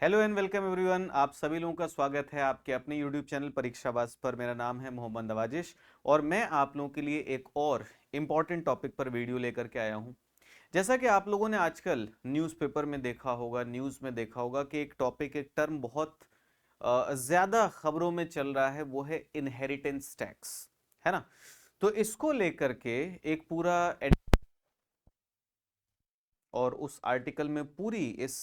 Hello and welcome everyone. आप सभी लोगों का स्वागत है आपके अपने यूट्यूब चैनल परीक्षावास पर। मेरा नाम है मोहम्मद नवाजिश और मैं आप लोगों के लिए एक और इम्पॉर्टेंट टॉपिक पर वीडियो लेकर के आया हूं। जैसा कि आप लोगों ने आजकल न्यूज़पेपर में देखा होगा, न्यूज़ में देखा होगा कि एक टॉपिक, एक टर्म बहुत ज़्यादा खबरों में चल रहा है, वो है इनहेरिटेंस टैक्स, है ना। तो इसको लेकर के एक पूरा और उस आर्टिकल में पूरी इस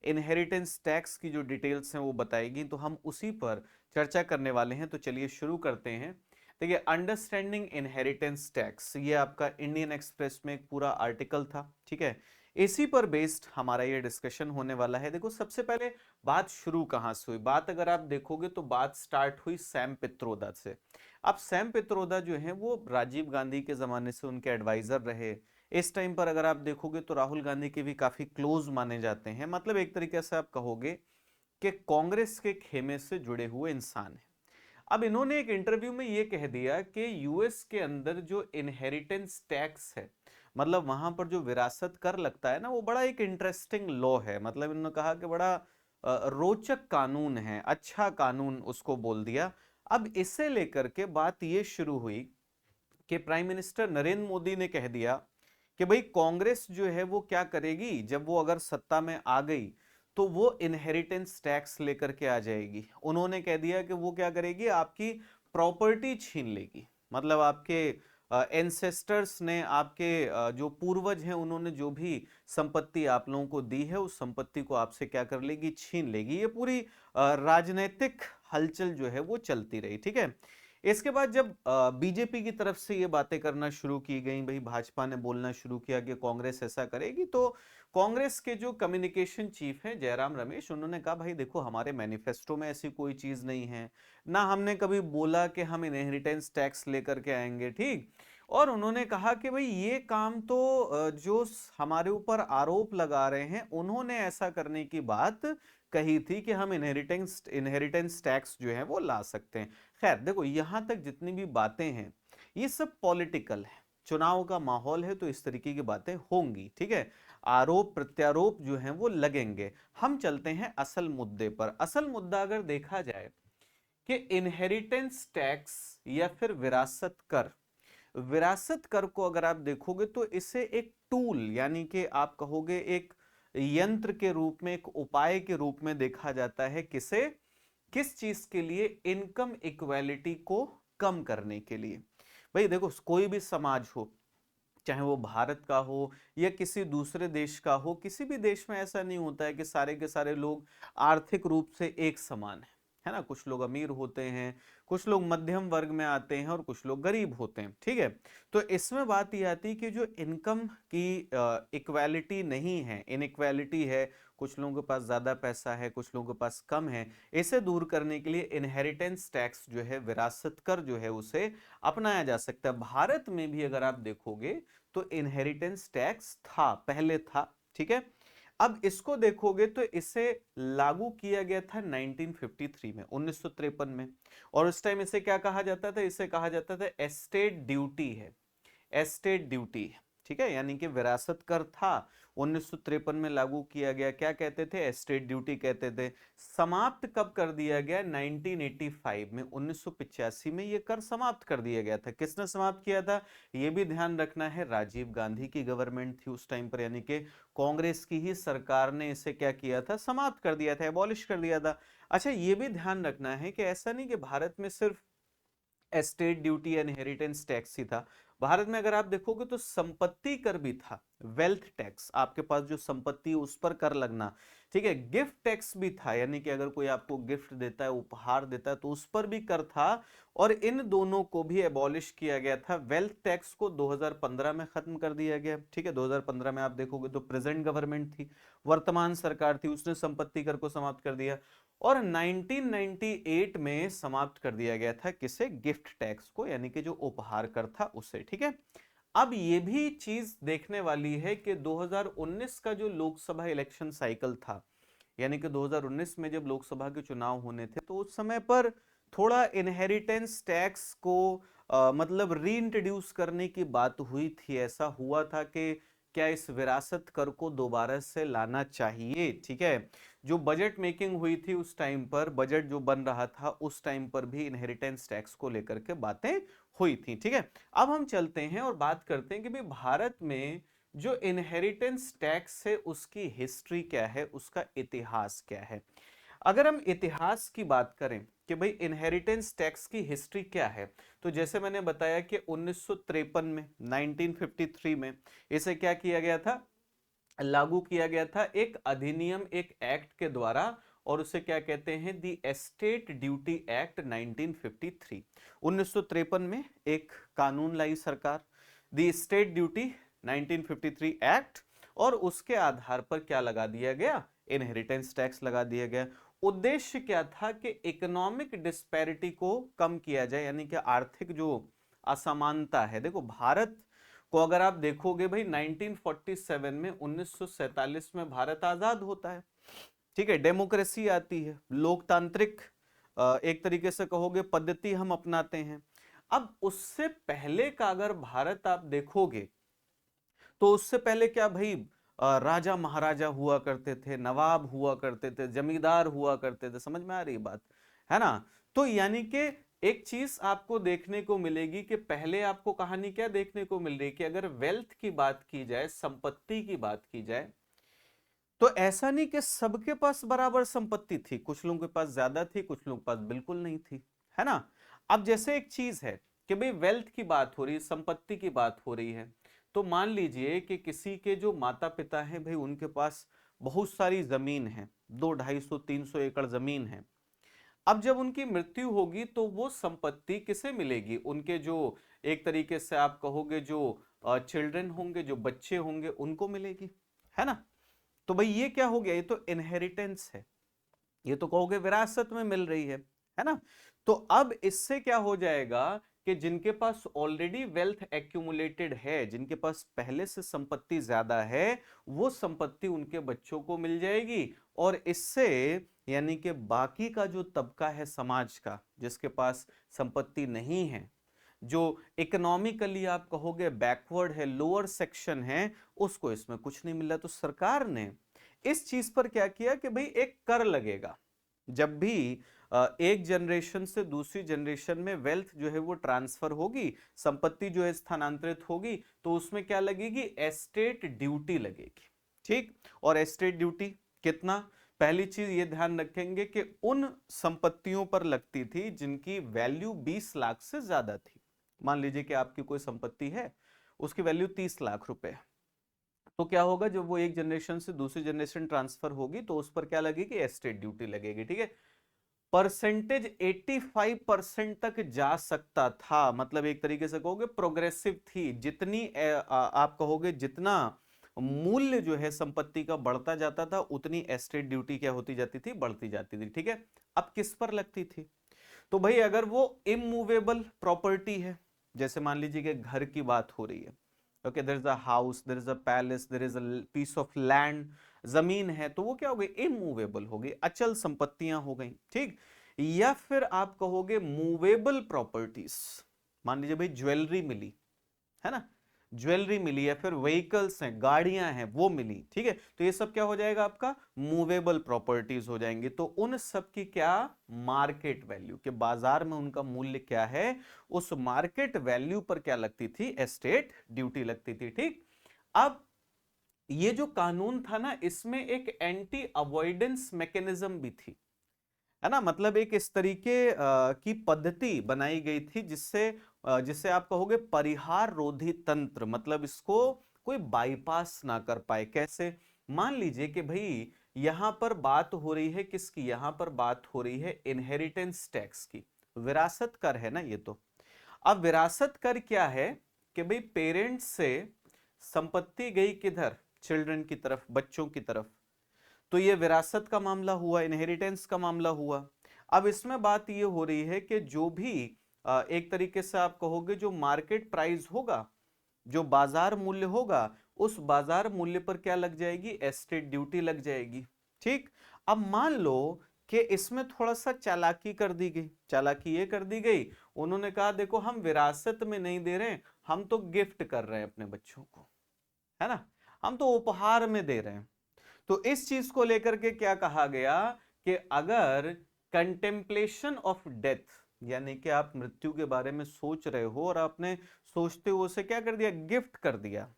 इनहेरिटेंस टैक्स की जो डिटेल्स हैं वो बताएगी, तो हम उसी पर चर्चा करने वाले हैं। तो चलिए शुरू करते हैं। देखिए, अंडरस्टैंडिंग इनहेरिटेंस टैक्स, ये आपका इंडियन एक्सप्रेस में एक पूरा आर्टिकल था, ठीक है। इसी पर बेस्ड हमारा ये डिस्कशन होने वाला है। देखो, सबसे पहले बात शुरू कहां से हुई। बात अगर आप देखोगे तो बात स्टार्ट हुई सैम पित्रोदा से। अब सैम पित्रोदा जो है वो राजीव गांधी के जमाने से उनके एडवाइजर रहे। इस टाइम पर अगर आप देखोगे तो राहुल गांधी के भी काफी क्लोज माने जाते हैं। मतलब एक तरीके से आप कहोगे कि कांग्रेस के खेमे से जुड़े हुए इंसान हैं। अब इन्होंने एक इंटरव्यू में ये कह दिया कि यूएस के अंदर जो इनहेरिटेंस टैक्स है, मतलब वहां पर जो विरासत कर लगता है ना, वो बड़ा एक इंटरेस्टिंग लॉ है। मतलब इन्होंने कहा कि बड़ा रोचक कानून है, अच्छा कानून उसको बोल दिया। अब इसे लेकर के बात ये शुरू हुई कि प्राइम मिनिस्टर नरेंद्र मोदी ने कह दिया कि भाई कांग्रेस जो है वो क्या करेगी, जब वो अगर सत्ता में आ गई तो वो इनहेरिटेंस टैक्स लेकर के आ जाएगी। उन्होंने कह दिया कि वो क्या करेगी, आपकी प्रॉपर्टी छीन लेगी। मतलब आपके एंसेस्टर्स ने, आपके जो पूर्वज हैं, उन्होंने जो भी संपत्ति आप लोगों को दी है, उस संपत्ति को आपसे क्या कर लेगी, छीन लेगी। ये पूरी राजनीतिक हलचल जो है वो चलती रही, ठीक है। इसके बाद जब बीजेपी की तरफ से ये बातें करना शुरू की गई, भाई भाजपा ने बोलना शुरू किया कि कांग्रेस ऐसा करेगी, तो कांग्रेस के जो कम्युनिकेशन चीफ हैं जयराम रमेश, उन्होंने कहा भाई देखो, हमारे मैनिफेस्टो में ऐसी कोई चीज नहीं है, ना हमने कभी बोला कि हम इनहेरिटेंस टैक्स लेकर के आएंगे, ठीक। और उन्होंने कहा कि भाई ये काम तो जो हमारे ऊपर आरोप लगा रहे हैं, उन्होंने ऐसा करने की बात कही थी कि हम इनहेरिटेंस इनहेरिटेंस टैक्स जो है वो ला सकते हैं। खैर देखो, यहां तक जितनी भी बातें हैं ये सब पॉलिटिकल है, चुनाव का माहौल है, तो इस तरीके की बातें होंगी, ठीक है। आरोप प्रत्यारोप जो हैं वो लगेंगे। हम चलते हैं असल मुद्दे पर। असल मुद्दा अगर देखा जाए कि इनहेरिटेंस टैक्स या फिर विरासत कर, विरासत कर को अगर आप देखोगे तो इसे एक टूल, यानी कि आप कहोगे एक यंत्र के रूप में, एक उपाय के रूप में देखा जाता है। किसे, किस चीज के लिए, इनकम इक्वालिटी को कम करने के लिए। भाई देखो, कोई भी समाज हो, चाहे वो भारत का हो या किसी दूसरे देश का हो, किसी भी देश में ऐसा नहीं होता है कि सारे के सारे लोग आर्थिक रूप से एक समान है ना। कुछ लोग अमीर होते हैं, कुछ लोग मध्यम वर्ग में आते हैं और कुछ लोग गरीब होते हैं, ठीक है। तो इसमें बात यह आती है कि जो इनकम की इक्वालिटी नहीं है, इनइक्वालिटी है, कुछ लोगों के पास ज्यादा पैसा है, कुछ लोगों के पास कम है, इसे दूर करने के लिए इनहेरिटेंस टैक्स जो है, विरासत कर जो है, उसे अपनाया जा सकता है। भारत में भी अगर आप देखोगे तो इनहेरिटेंस टैक्स था, पहले था, ठीक है। अब इसको देखोगे तो इसे लागू किया गया था 1953 में, 1953 में। और उस टाइम इसे क्या कहा जाता था, इसे कहा जाता था एस्टेट ड्यूटी है, एस्टेट ड्यूटी, ठीक है। यानी कि विरासत कर था, 1953 में लागू किया गया। क्या कहते थे, एस्टेट ड्यूटी कहते थे। समाप्त कब कर दिया गया, 1985 में, 1985 में ये कर समाप्त कर दिया गया था। किसने समाप्त किया था, ये भी ध्यान रखना है, राजीव गांधी की गवर्नमेंट थी उस टाइम पर, यानी कि कांग्रेस की ही सरकार ने इसे क्या किया था, समाप्त कर दिया था, एबॉलिश कर दिया था। अच्छा, ये भी ध्यान रखना है कि ऐसा नहीं कि भारत में सिर्फ estate duty and inheritance tax ही था। भारत में अगर आप देखोगे तो संपत्ति कर भी था, वेल्थ टैक्स, आपके पास जो संपत्ति है उस पर कर लगना, ठीक है। गिफ्ट टैक्स भी था, यानी कि अगर कोई आपको गिफ्ट देता है, उपहार देता है, तो उस पर भी कर था। और इन दोनों को भी एबॉलिश किया गया था। वेल्थ टैक्स को 2015 में खत्म कर दिया गया, ठीक है। 2015 में आप देखोगे तो प्रेजेंट गवर्नमेंट थी, वर्तमान सरकार थी, उसने संपत्ति कर को समाप्त कर दिया। और 1998 में समाप्त कर दिया गया था, किसे, गिफ्ट टैक्स को, यानी कि जो उपहार कर था उसे, ठीक है। अब ये भी चीज देखने वाली है कि 2019 का जो लोकसभा इलेक्शन साइकिल था, यानी कि 2019 में जब लोकसभा के चुनाव होने थे, तो उस समय पर थोड़ा इनहेरिटेंस टैक्स को मतलब री इंट्रोड्यूस करने की बात हुई थी। ऐसा हुआ था कि क्या इस विरासत कर को दोबारा से लाना चाहिए? ठीक है, जो बजट मेकिंग हुई थी उस टाइम पर, बजट जो बन रहा था उस टाइम पर भी इनहेरिटेंस टैक्स को लेकर के बातें हुई थी। ठीक है, अब हम चलते हैं और बात करते हैं कि भाई भारत में जो इनहेरिटेंस टैक्स है उसकी हिस्ट्री क्या है, उसका इतिहास क्या है। अगर हम इतिहास की बात करें कि भाई इनहेरिटेंस टैक्स की हिस्ट्री क्या है, तो जैसे मैंने बताया कि 1953 में 1953 में इसे क्या किया गया था, लागू किया गया था एक अधिनियम, एक एक्ट के द्वारा, और उसे क्या कहते हैं, दी एस्टेट ड्यूटी एक्ट 1953। 1953 में एक कानून लाई सरकार, दी एस्टेट ड्यूटी 1953 एक्ट, और उसके आधार पर क्या लगा दिया गया, इनहेरिटेंस टैक्स लगा दिया गया। उद्देश्य क्या था कि इकोनॉमिक डिस्पैरिटी को कम किया जाए, यानी कि आर्थिक जो असमानता है। देखो भारत को अगर आप देखोगे भाई 1947 में 1947 में भारत आजाद होता है, ठीक है, डेमोक्रेसी आती है, लोकतांत्रिक एक तरीके से कहोगे पद्धति हम अपनाते हैं। अब उससे पहले का अगर भारत आप देखोगे तो उससे पहले क्या भाई, राजा महाराजा हुआ करते थे, नवाब हुआ करते थे, जमींदार हुआ करते थे, समझ में आ रही बात है ना। तो यानी कि एक चीज आपको देखने को मिलेगी कि पहले आपको कहानी क्या देखने को मिल रही है कि अगर वेल्थ की बात की जाए, संपत्ति की बात की जाए, तो ऐसा नहीं कि सबके पास बराबर संपत्ति थी, कुछ लोगों के पास ज्यादा थी, कुछ लोगों के पास बिल्कुल नहीं थी, है ना। अब जैसे एक चीज है कि भाई वेल्थ की बात हो रही है, संपत्ति की बात हो रही है, तो मान लीजिए कि किसी के जो माता पिता हैं भाई, उनके पास बहुत सारी जमीन है, 200, 250, 300 एकड़ जमीन है। अब जब उनकी मृत्यु होगी तो वो संपत्ति किसे मिलेगी, उनके जो एक तरीके से आप कहोगे जो चिल्ड्रन होंगे, जो बच्चे होंगे, उनको मिलेगी, है ना। तो भाई ये क्या हो गया, ये तो इनहेरिटेंस है, ये तो कहोगे विरासत में मिल रही है ना। तो अब इससे क्या हो जाएगा कि जिनके पास ऑलरेडी वेल्थ एक्यूमुलेटेड है, जिनके पास पहले से संपत्ति ज्यादा है, वो संपत्ति उनके बच्चों को मिल जाएगी, और इससे यानी कि बाकी का जो तबका है समाज का, जिसके पास संपत्ति नहीं है, जो इकोनॉमिकली आप कहोगे बैकवर्ड है, लोअर सेक्शन है, उसको इसमें कुछ नहीं मिला। तो सरकार ने इस चीज पर क्या किया कि भाई एक कर लगेगा, जब भी एक जनरेशन से दूसरी जनरेशन में वेल्थ जो है वो ट्रांसफर होगी, संपत्ति जो है स्थानांतरित होगी, तो उसमें क्या लगेगी, एस्टेट ड्यूटी लगेगी। ठीक, और एस्टेट ड्यूटी कितना, पहली चीज ये ध्यान रखेंगे कि उन संपत्तियों पर लगती थी जिनकी वैल्यू 20 लाख से ज्यादा थी। मान लीजिए कि आपकी कोई संपत्ति है, उसकी वैल्यू 30 लाख रुपए है, तो क्या होगा, जब वो एक जनरेशन से दूसरी जनरेशन ट्रांसफर होगी तो उस पर क्या लगेगी, एस्टेट ड्यूटी लगेगी। ठीक है, परसेंटेज 85% तक जा सकता था, मतलब एक तरीके से कहोगे प्रोग्रेसिव थी, जितनी आप कहोगे जितना मूल्य जो है संपत्ति का बढ़ता जाता था, उतनी एस्टेट ड्यूटी क्या होती जाती थी, बढ़ती जाती थी। ठीक है, अब किस पर लगती थी, तो भाई अगर वो इमूवेबल प्रॉपर्टी है, जैसे मान लीजिए कि घर की बात हो रही है, okay, there is a house, there is a palace, there is a piece of land, जमीन है, तो वो क्या हो गई, इमूवेबल हो गई, अचल संपत्तियां हो गई। ठीक, या फिर आप कहोगे मूवेबल प्रॉपर्टीज, मान लीजिए भाई ज्वेलरी मिली, है ना, ज्वेलरी मिली, या फिर व्हीकल्स हैं, गाड़ियां हैं, वो मिली। ठीक है, तो ये सब क्या हो जाएगा, आपका मूवेबल प्रॉपर्टीज हो जाएंगे। तो उन सब की क्या मार्केट वैल्यू, के बाजार में उनका मूल्य क्या है, उस मार्केट वैल्यू पर क्या लगती थी, एस्टेट ड्यूटी लगती थी। ठीक, अब ये जो कानून था ना, इसमें एक एंटी अवॉइडेंस मैकेनिज्म भी थी, है ना, मतलब एक इस तरीके की पद्धति बनाई गई थी जिससे जिससे आप कहोगे परिहार रोधी तंत्र, मतलब इसको कोई बाईपास ना कर पाए। कैसे, मान लीजिए कि भाई यहां पर बात हो रही है किसकी, यहां पर बात हो रही है इनहेरिटेंस टैक्स की, विरासत कर है ना ये तो। अब विरासत कर क्या है कि भाई पेरेंट्स से संपत्ति गई किधर, चिल्ड्रन की तरफ, बच्चों की तरफ, तो ये विरासत का मामला हुआ, इनहेरिटेंस का मामला हुआ। अब इसमें बात ये हो रही है कि जो भी एक तरीके से आप कहोगे जो मार्केट प्राइस होगा, जो बाजार मूल्य होगा, उस बाजार मूल्य पर क्या लग जाएगी, एस्टेट ड्यूटी लग जाएगी। ठीक, अब मान लो कि इसमें थोड़ा सा चालाकी कर दी गई, चालाकी ये कर दी गई, उन्होंने कहा देखो हम विरासत में नहीं दे रहे हैं, हम तो गिफ्ट कर रहे हैं अपने बच्चों को, है ना। हम तो उपहार में दे रहे हैं। तो इस चीज को लेकर के क्या कहा गया कि अगर कंटेम्पलेशन ऑफ डेथ, यानी कि आप मृत्यु के बारे में सोच रहे हो और आपने सोचते हुए उसे क्या कर दिया, गिफ्ट कर दिया,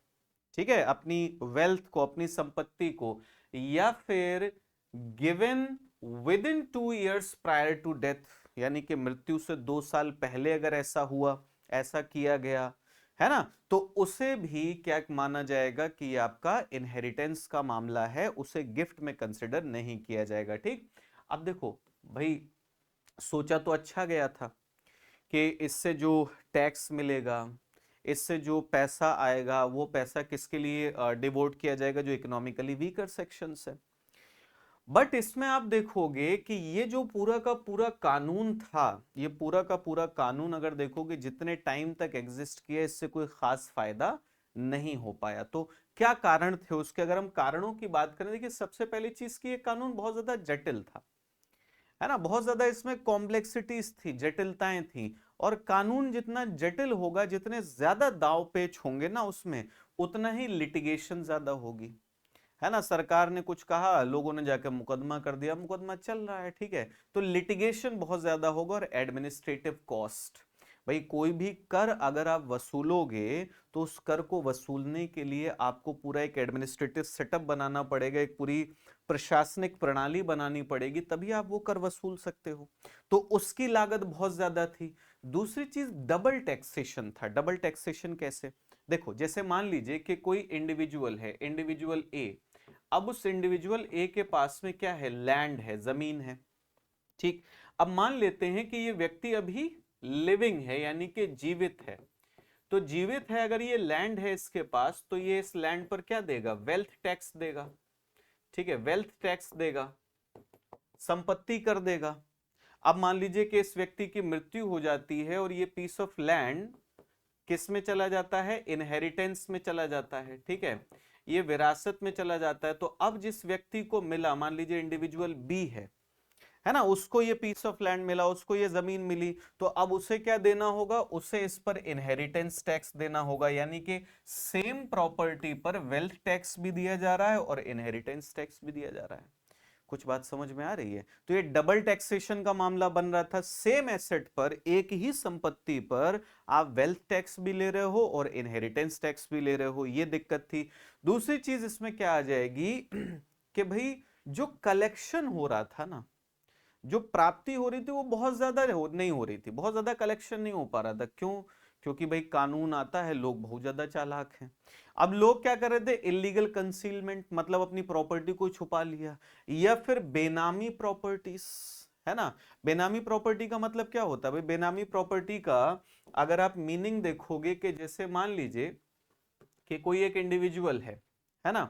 ठीक है, अपनी वेल्थ को, अपनी संपत्ति को, या फिर given within 2 years prior to death, यानी कि मृत्यु से 2 साल पहले अगर ऐसा हुआ, ऐसा किया गया है ना, तो उसे भी क्या माना जाएगा कि आपका इनहेरिटेंस का मामला है, उसे गिफ्ट में कंसिडर नहीं किया जाएगा। ठीक, अब देखो भाई, सोचा तो अच्छा गया था कि इससे जो टैक्स मिलेगा, इससे जो पैसा आएगा, वो पैसा किसके लिए डिवोट किया जाएगा, जो इकोनॉमिकली वीकर सेक्शंस है। बट इसमें आप देखोगे कि ये जो पूरा का पूरा कानून था, ये पूरा का पूरा कानून अगर देखोगे जितने टाइम तक एग्जिस्ट किया, इससे कोई खास फायदा नहीं हो पाया। तो क्या कारण थे उसके, अगर हम कारणों की बात करें, देखिए सबसे पहली चीज की ये कानून बहुत ज्यादा जटिल था, है ना, बहुत ज्यादा इसमें कॉम्प्लेक्सिटीज थी, जटिलताएं थी। और कानून जितना जटिल होगा, जितने ज्यादा दाव पेच होंगे ना उसमें, उतना ही लिटिगेशन ज्यादा होगी, है ना। सरकार ने कुछ कहा, लोगों ने जाकर मुकदमा कर दिया, मुकदमा चल रहा है, ठीक है, तो लिटिगेशन बहुत ज्यादा होगा। और एडमिनिस्ट्रेटिव कॉस्ट, भाई कोई भी कर अगर आप वसूलोगे तो उस कर को वसूलने के लिए आपको पूरा एक एडमिनिस्ट्रेटिव सेटअप बनाना पड़ेगा, एक पूरी प्रशासनिक प्रणाली बनानी पड़ेगी, तभी आप वो कर वसूल सकते हो। तो उसकी लागत बहुत ज्यादा थी। दूसरी चीज डबल टैक्सेशन था। डबल टैक्सेशन कैसे, देखो जैसे मान लीजिए कि कोई इंडिविजुअल है, इंडिविजुअल ए, अब उस इंडिविजुअल ए के पास में क्या है, लैंड है, जमीन है, ठीक। अब मान लेते हैं कि ये व्यक्ति अभी लिविंग है, यानी कि जीवित है। तो जीवित है, अगर ये लैंड है इसके पास, तो ये इस लैंड पर क्या देगा, वेल्थ टैक्स देगा, ठीक है, वेल्थ टैक्स देगा, संपत्ति कर देगा। अब मान लीजिए कि इस व्यक्ति की मृत्यु हो जाती है और ये पीस ऑफ लैंड किस में चला जाता है, इनहेरिटेंस में चला जाता है, ठीक है, ये विरासत में चला जाता है। तो अब जिस व्यक्ति को मिला, मान लीजिए इंडिविजुअल बी है ना, उसको ये पीस ऑफ लैंड मिला, उसको ये जमीन मिली, तो अब उसे क्या देना होगा, उसे इस पर इनहेरिटेंस टैक्स देना होगा, यानी कि सेम प्रॉपर्टी पर वेल्थ टैक्स भी दिया जा रहा है और इनहेरिटेंस टैक्स भी दिया जा रहा है। कुछ बात समझ में आ रही है। तो ये डबल टैक्सेशन का मामला बन रहा था, सेम एसेट पर, एक ही संपत्ति पर आप वेल्थ टैक्स भी ले रहे हो और इनहेरिटेंस टैक्स भी ले रहे हो, ये दिक्कत थी। दूसरी चीज इसमें क्या आ जाएगी कि भाई जो कलेक्शन हो रहा था ना, जो प्राप्ति हो रही थी, वो बहुत ज्यादा नहीं हो रही थी, बहुत ज्यादा कलेक्शन नहीं हो पा रहा था। क्यों, क्योंकि भाई कानून आता है, लोग बहुत ज्यादा चालाक हैं। अब लोग क्या कर रहे थे, इलीगल कंसीलमेंट, मतलब अपनी प्रॉपर्टी को छुपा लिया, या फिर बेनामी प्रॉपर्टीज, है ना। बेनामी प्रॉपर्टी का मतलब क्या होता है भाई, बेनामी प्रॉपर्टी का अगर आप मीनिंग देखोगे कि जैसे मान लीजिए कि कोई एक इंडिविजुअल है ना,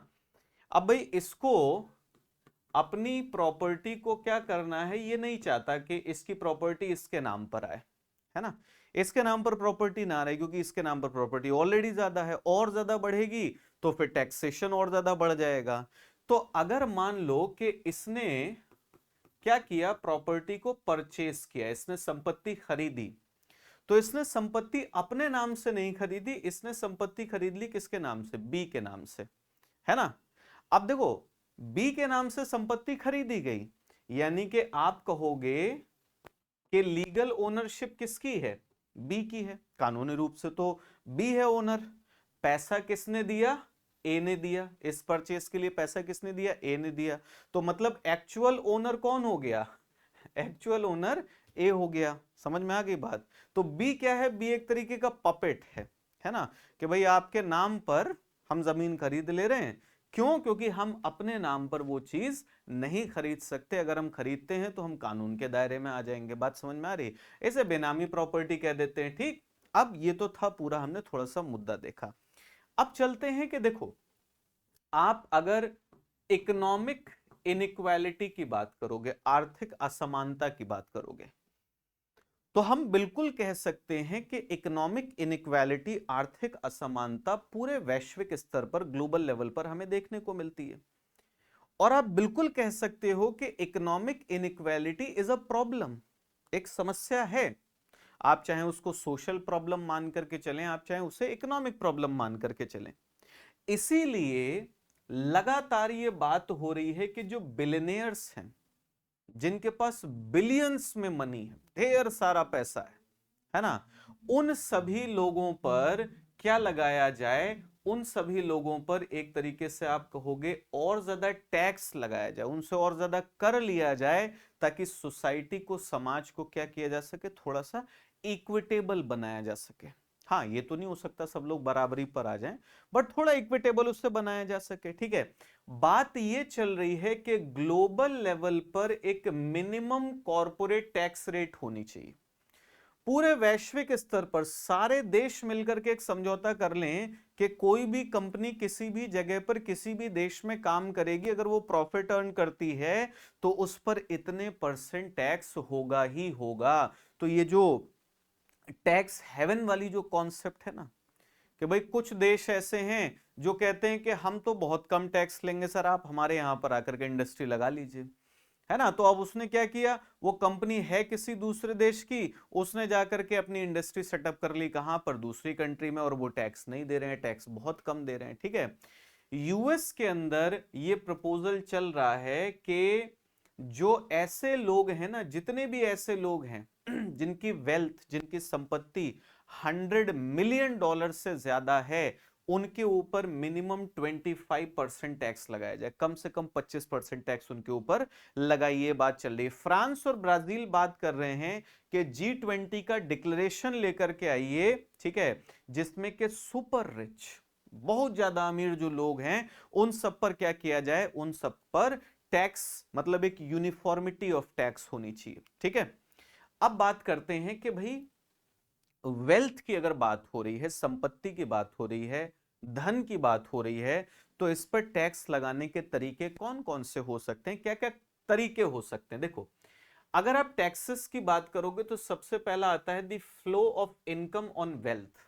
अब भाई इसको अपनी प्रॉपर्टी को क्या करना है, ये नहीं चाहता कि इसकी प्रॉपर्टी इसके नाम पर आए, है ना, इसके नाम पर प्रॉपर्टी ना रहे, क्योंकि इसके नाम पर प्रॉपर्टी ऑलरेडी ज्यादा है, और ज्यादा बढ़ेगी तो फिर टैक्सेशन और ज्यादा बढ़ जाएगा। तो अगर मान लो कि इसने क्या किया, प्रॉपर्टी को परचेस किया, इसने संपत्ति खरीदी, तो इसने संपत्ति अपने नाम से नहीं खरीदी, इसने संपत्ति खरीद ली किसके नाम से, बी के नाम से, है ना। अब देखो, बी के नाम से संपत्ति खरीदी गई, यानी कि आप कहोगे कि लीगल ओनरशिप किसकी है, बी की है, कानूनी रूप से तो बी है ओनर। पैसा किसने दिया, ए ने दिया, इस परचेस के लिए पैसा किसने दिया, ए ने दिया। तो मतलब एक्चुअल ओनर कौन हो गया, एक्चुअल ओनर ए हो गया। समझ में आ गई बात। तो बी क्या है, बी एक तरीके का पपेट है ना, कि भाई आपके नाम पर हम जमीन खरीद ले रहे हैं। क्यों, क्योंकि हम अपने नाम पर वो चीज नहीं खरीद सकते, अगर हम खरीदते हैं तो हम कानून के दायरे में आ जाएंगे। बात समझ में आ रही, इसे बेनामी प्रॉपर्टी कह देते हैं, ठीक। अब ये तो था पूरा, हमने थोड़ा सा मुद्दा देखा। अब चलते हैं कि देखो, आप अगर इकोनॉमिक इनइक्वालिटी की बात करोगे, आर्थिक असमानता की बात करोगे, तो हम बिल्कुल कह सकते हैं कि इकोनॉमिक इनइक्वालिटी, आर्थिक असमानता पूरे वैश्विक स्तर पर, ग्लोबल लेवल पर हमें देखने को मिलती है। और आप बिल्कुल कह सकते हो कि economic inequality is a problem, एक समस्या है। आप चाहे उसको सोशल प्रॉब्लम मान करके चलें, आप चाहे उसे इकोनॉमिक प्रॉब्लम मान करके चलें। इसीलिए लगातार ये बात हो रही है कि जो बिलियनियर्स हैं, जिनके पास बिलियंस में मनी है, ढेर सारा पैसा है ना, उन सभी लोगों पर क्या लगाया जाए, उन सभी लोगों पर एक तरीके से आप कहोगे और ज्यादा टैक्स लगाया जाए, उनसे और ज्यादा कर लिया जाए, ताकि सोसाइटी को, समाज को क्या किया जा सके, थोड़ा सा इक्विटेबल बनाया जा सके। हाँ, ये तो नहीं हो सकता सब लोग बराबरी पर आ जाएं, बट थोड़ा इक्विटेबल उससे बनाया जा सके। ठीक है, बात ये चल रही है कि ग्लोबल लेवल पर एक मिनिमम कॉर्पोरेट टैक्स रेट होनी चाहिए। पूरे वैश्विक स्तर पर सारे देश मिलकर के एक समझौता कर लें कि कोई भी कंपनी किसी भी जगह पर किसी भी देश में काम करेगी, अगर वो प्रॉफिट अर्न करती है तो उस पर इतने % टैक्स होगा ही होगा। तो ये जो टैक्स हेवन वाली जो कॉन्सेप्ट है ना, कि भाई कुछ देश ऐसे हैं जो कहते हैं कि हम तो बहुत कम टैक्स लेंगे सर, आप हमारे यहां पर आकर के इंडस्ट्री लगा लीजिए, है ना। तो अब उसने क्या किया, वो कंपनी है किसी दूसरे देश की, उसने जाकर के अपनी इंडस्ट्री सेटअप कर ली, कहां पर, दूसरी कंट्री में, और वो टैक्स नहीं दे रहे हैं, टैक्स बहुत कम दे रहे हैं। ठीक है, यूएस के अंदर ये प्रपोजल चल रहा है कि जो ऐसे लोग हैं ना, जितने भी ऐसे लोग हैं जिनकी वेल्थ, जिनकी संपत्ति $100 मिलियन से ज्यादा है, उनके ऊपर मिनिमम 25% टैक्स लगाया जाए, कम से कम 25% टैक्स उनके ऊपर लगाइए। बात चल रही है, फ्रांस और ब्राजील बात कर रहे हैं कि G20 का डिक्लेरेशन लेकर के आइए, ठीक है, जिसमें कि सुपर रिच, बहुत ज्यादा अमीर जो लोग हैं, उन सब पर क्या किया जाए, उन सब पर टैक्स, मतलब एक यूनिफॉर्मिटी ऑफ टैक्स होनी चाहिए। ठीक है, अब बात करते हैं कि भाई वेल्थ की अगर बात हो रही है, संपत्ति की बात हो रही है, धन की बात हो रही है, तो इस पर टैक्स लगाने के तरीके कौन कौन से हो सकते हैं, क्या क्या तरीके हो सकते हैं। देखो, अगर आप टैक्सेस की बात करोगे तो सबसे पहला आता है the flow of income on wealth,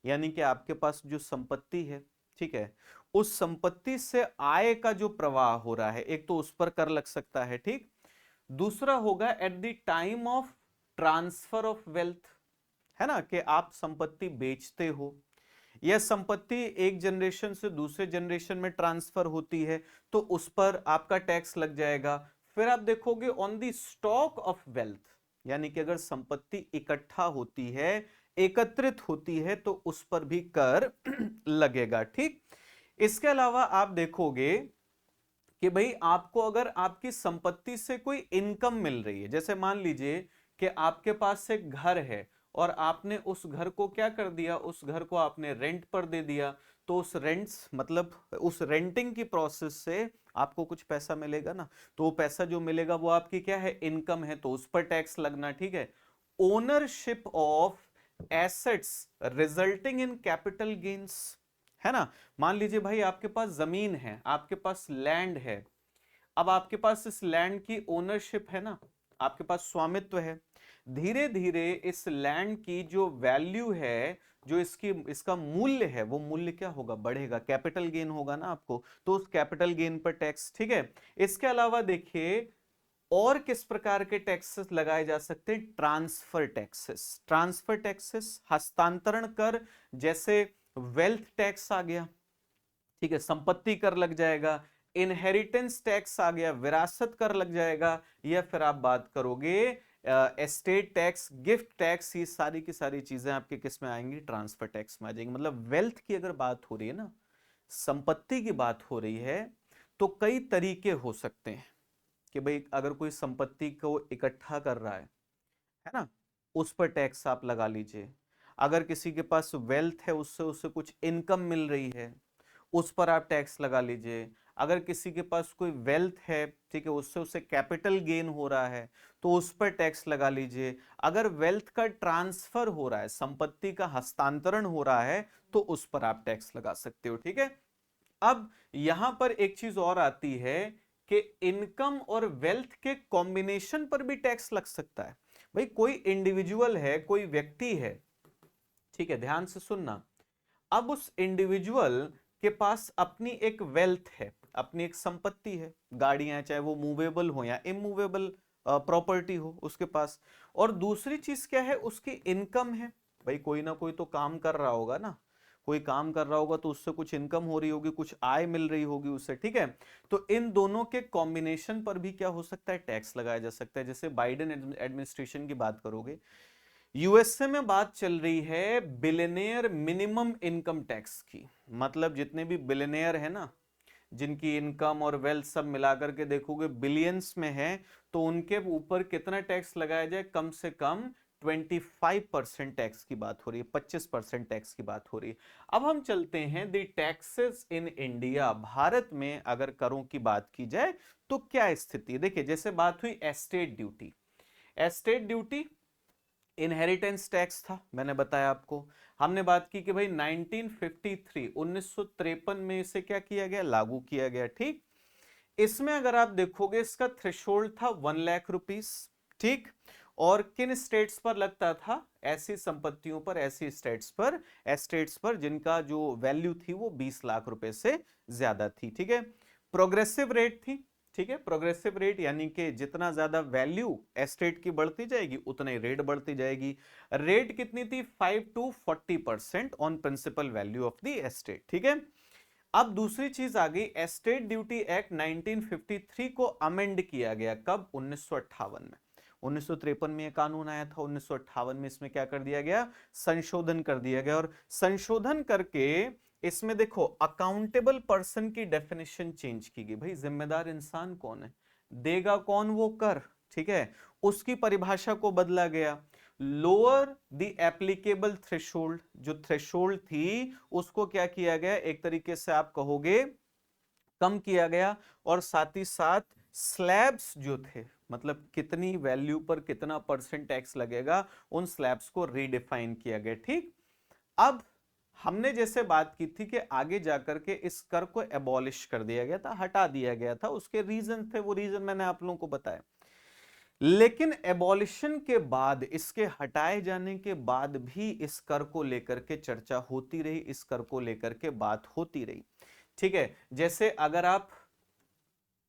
यानी कि आपके पास जो संपत्ति है, ठीक है, उस संपत्ति से आय का जो प्रवाह हो रहा है, एक तो उस पर कर लग सकता है। ठीक, दूसरा होगा at the time of transfer of wealth, है ना, कि आप संपत्ति बेचते हो, यह संपत्ति एक जनरेशन से दूसरे जनरेशन में ट्रांसफर होती है, तो उस पर आपका टैक्स लग जाएगा। फिर आप देखोगे on the stock of wealth, यानी कि अगर संपत्ति इकट्ठा होती है, एकत्रित होती है, तो उस पर भी कर लगेगा। ठीक, इसके अलावा आप देखोगे कि भाई आपको अगर आपकी संपत्ति से कोई इनकम मिल रही है, जैसे मान लीजिए कि आपके पास एक घर है और आपने उस घर को क्या कर दिया, उस घर को आपने रेंट पर दे दिया, तो उस रेंट्स, मतलब उस रेंटिंग की प्रोसेस से आपको कुछ पैसा मिलेगा ना, तो वो पैसा जो मिलेगा वो आपकी क्या है, इनकम है, तो उस पर टैक्स लगना। ठीक है, ownership of assets resulting in capital gains, है ना। मान लीजिए भाई आपके पास जमीन है, आपके पास लैंड है, अब आपके पास इस लैंड की ओनरशिप है ना, आपके पास स्वामित्व है, धीरे धीरे इस लैंड की जो वैल्यू है, जो इसका मूल्य है, वो मूल्य क्या होगा, बढ़ेगा, कैपिटल गेन होगा ना आपको, तो उस कैपिटल गेन पर टैक्स। ठीक है, इसके अलावा देखिए और किस प्रकार के टैक्सेस लगाए जा सकते हैं, ट्रांसफर टैक्सेस, ट्रांसफर टैक्सेस, हस्तांतरण कर, जैसे वेल्थ टैक्स आ गया, ठीक है, संपत्ति कर लग जाएगा, इनहेरिटेंस टैक्स आ गया, विरासत कर लग जाएगा, या फिर आप बात करोगे एस्टेट टैक्स, गिफ्ट टैक्स, ये सारी की सारी चीजें आपके किस में आएंगी, ट्रांसफर टैक्स में आ जाएंगी। मतलब वेल्थ की अगर बात हो रही है ना, संपत्ति की बात हो रही है, तो कई तरीके हो सकते हैं कि भाई अगर कोई संपत्ति को इकट्ठा कर रहा है ना, उस पर टैक्स आप लगा लीजिए। अगर किसी के पास वेल्थ है, उससे उससे कुछ इनकम मिल रही है, उस पर आप टैक्स लगा लीजिए। अगर किसी के पास कोई वेल्थ है, ठीक है, उससे उसे कैपिटल गेन हो रहा है, तो उस पर टैक्स लगा लीजिए। अगर वेल्थ का ट्रांसफर हो रहा है, संपत्ति का हस्तांतरण हो रहा है, तो उस पर आप टैक्स लगा सकते हो। ठीक है, अब यहां पर एक चीज और आती है कि इनकम और वेल्थ के कॉम्बिनेशन पर भी टैक्स लग सकता है। भाई कोई इंडिविजुअल है, कोई व्यक्ति है, ठीक है, ध्यान से सुनना, अब उस इंडिविजुअल के पास अपनी एक वेल्थ है, अपनी एक संपत्ति है, गाड़ियां, चाहे वो मूवेबल हो या इमूवेबल प्रॉपर्टी हो उसके पास, और दूसरी चीज क्या है, उसकी इनकम है, भाई कोई ना कोई तो काम कर रहा होगा ना, कोई काम कर रहा होगा तो उससे कुछ इनकम हो रही होगी, कुछ आय मिल रही होगी उससे, ठीक है। तो इन दोनों के कॉम्बिनेशन पर भी क्या हो सकता है, टैक्स लगाया जा सकता है। जैसे बाइडेन एडमिनिस्ट्रेशन की बात करोगे, यूएसए में बात चल रही है बिलियनियर मिनिमम इनकम टैक्स की। मतलब जितने भी बिलियनियर है ना, जिनकी इनकम और वेल्थ सब मिलाकर के देखोगे बिलियंस में है, तो उनके ऊपर कितना टैक्स लगाया जाए, कम से कम 25% टैक्स की बात हो रही है, 25% टैक्स की बात हो रही है। अब हम चलते हैं the taxes in India. Bharat में अगर करों की बात की जाए तो क्या स्थिति है, देखिए जैसे बात हुई estate duty, estate duty inheritance tax था, मैंने बताया आपको। हमने बात की कि भाई 1953 में इसे क्या किया गया, लागू किया गया, ठीक। इसमें अगर आप देखोगे इसका थ्रेशोल्ड था 1 लाख रुपीस, ठीक। और किन स्टेट्स पर लगता था, ऐसी संपत्तियों पर, ऐसी एस्टेट्स पर जिनका जो वैल्यू थी वो 20 लाख रुपए से ज्यादा थी, ठीक है। प्रोग्रेसिव रेट थी, ठीक है। प्रोग्रेसिव रेट यानी कि जितना ज्यादा वैल्यू एस्टेट की बढ़ती जाएगी उतना ही रेट बढ़ती जाएगी। रेट कितनी थी, 5 to 40% on principal value of the estate, ठीक है। अब दूसरी चीज आ गई, एस्टेट ड्यूटी एक्ट 1953 को अमेंड किया गया, कब, 1958 में। 1953 में यह कानून आया था, 1958 में इसमें क्या कर दिया गया, संशोधन कर दिया गया। और संशोधन करके इसमें देखो अकाउंटेबल पर्सन की डेफिनेशन चेंज की गई। भाई जिम्मेदार इंसान कौन है, देगा कौन वो कर, ठीक है, उसकी परिभाषा को बदला गया। लोअर द एप्लीकेबल थ्रेशोल्ड, जो थ्रेशोल्ड थी उसको क्या किया गया, एक तरीके से आप कहोगे कम किया गया। और साथ ही साथ स्लैब्स जो थे, मतलब कितनी वैल्यू पर कितना परसेंट टैक्स लगेगा, उन स्लैब्स को रीडिफाइन किया गया, ठीक। अब हमने जैसे बात की थी कि आगे जाकर के इस कर को एबॉलिश कर दिया गया था, हटा दिया गया था, उसके रीजन थे, वो रीजन मैंने आप लोगों को बताया। लेकिन एबॉलिशन के बाद, इसके हटाए जाने के बाद भी इस कर को लेकर के चर्चा होती रही, इस कर को लेकर के बात होती रही, ठीक है। जैसे अगर आप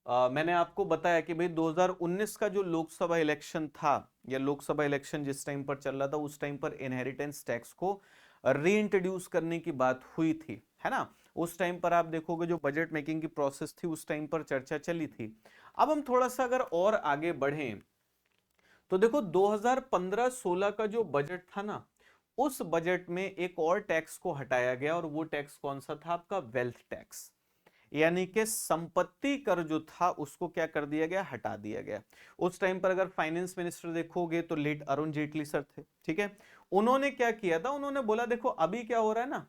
मैंने आपको बताया कि भाई 2019 का जो लोकसभा इलेक्शन था, या लोकसभा इलेक्शन जिस टाइम पर चल रहा था, उस टाइम पर इनहेरिटेंस टैक्स को रीइंट्रोड्यूस करने की बात हुई थी, है ना। उस टाइम पर आप देखोगे जो बजट मेकिंग की प्रोसेस थी उस टाइम पर चर्चा चली थी। अब हम थोड़ा सा अगर और आगे बढ़ें तो देखो 2015-16 का जो बजट था ना, उस बजट में एक और टैक्स को हटाया गया, और वो टैक्स कौन सा था, आपका वेल्थ टैक्स। यानी कि संपत्ति कर जो था उसको क्या कर दिया गया, हटा दिया गया। उस टाइम पर अगर फाइनेंस मिनिस्टर देखोगे तो लेट अरुण जेटली सर थे, ठीक है। उन्होंने क्या किया था, उन्होंने बोला देखो अभी क्या हो रहा है ना,